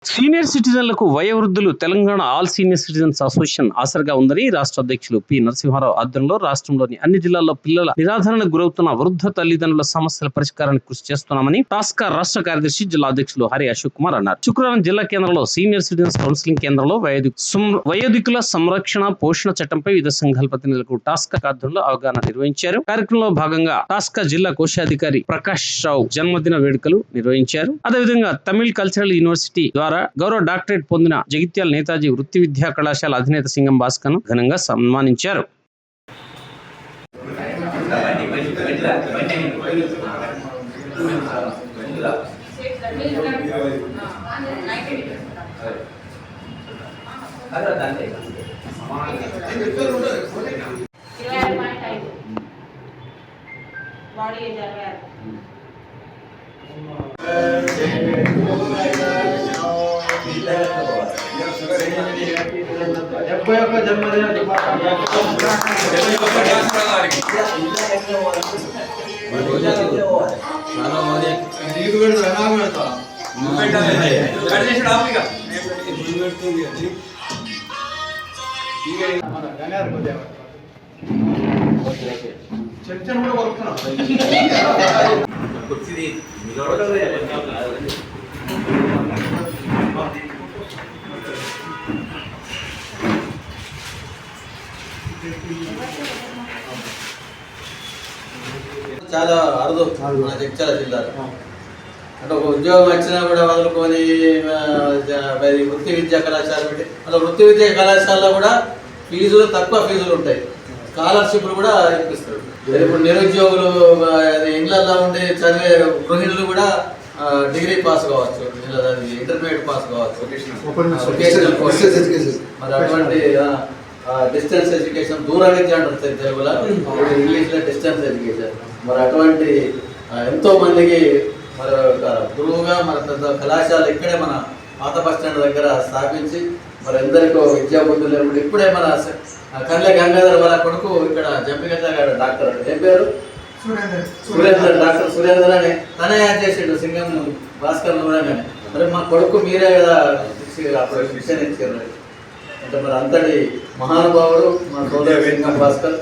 Senior సిటిజన్లకు వయోవృద్ధులు Telangana all senior citizens association ఆసరగా ఉందని రాష్ట్ర అధ్యక్షులు పి నరసింహారావు ఆధ్వర్యంలో రాష్ట్రంలోని అన్ని జిల్లాల్లో పిల్లల నిరాధరణకు గురవుతున్న వృద్ధ తల్లిదండ్రుల సమస్యల పరిష్కారానికి కృషి చేస్తున్నామని టాస్కా రాష్ట్ర కార్యదర్శి జిల్లా అధ్యక్షులు హరి అశోక్ కుమార్ అన్నారు. శుక్రవారం జిల్లా కేంద్రంలో సీనియర్ సిటిజన్స్ కౌన్సిలింగ్ కేంద్రంలో వయోధికుల సంరక్షణ పోషణ చట్టంపై వివిధ సంఘాల ప్రతినిధులకు టాస్కా ఆధ్వర్యంలో అవగాహన నిర్వహించారు. కార్యక్రమంలో భాగంగా టాస్కా జిల్లా కోశాధికారి ప్రకాష్ రావు జన్మదిన వేడుకలు నిర్వహించారు. అదేవిధంగా తమిళ్ కల్చరల్ యూనివర్సిటీ ద్వారా గౌరవ డాక్టరేట్ పొందిన జగిత్యాల నేతాజీ వృత్తి విద్యా కళాశాల అధినేత సింగం భాస్కర్ ను ఘనంగా సన్మానించారు. జన్మదిన చర్చను కూడా కొడుతున్నాం. చాలా అరుదు మన జగిత్యాల జిల్లాలో. అంటే ఒక ఉద్యోగం వచ్చినా కూడా వదులుకొని వృత్తి విద్యా కళాశాల పెట్టి అలా వృత్తి విద్యా కళాశాలలో కూడా ఫీజులు తక్కువ ఫీజులు ఉంటాయి. స్కాలర్షిప్లు కూడా ఇప్పిస్తారు. ఇప్పుడు నిరుద్యోగులు ఇళ్లలో ఉండి చదివే గృహిణులు కూడా డిగ్రీ పాస్ కావచ్చు, ఇంటర్మీడియట్ పాస్ కావచ్చు, మరి అటువంటి డిస్టెన్స్ ఎడ్యుకేషన్, దూర విద్య అంటారు తెలుగులో, ఇంగ్లీష్లో డిస్టెన్స్ ఎడ్యుకేషన్. మరి అటువంటి ఎంతో మందికి మరి గురువుగా మన పెద్ద కళాశాల ఇక్కడే మన పాత బస్ స్టాండ్ దగ్గర స్థాపించి మరి ఎందరికో విద్యా బుద్ధులు లేకుండా ఇప్పుడే మన కర్లే గంగాధర్ వాళ్ళ కొడుకు ఇక్కడ జంపిగడ్డ గారు డాక్టర్, ఏం పేరు సురేందర్, డాక్టర్ సురేందర్ అని తనే యాడ్ చేసాడు సింగం భాస్కర్ చూడగానే. మరి మా కొడుకు మీరే కదా అప్పుడు విషయం ఇచ్చారు అంటే మరి అంతటి మహానుభావుడు మా సోదరుడు సింగం భాస్కర్.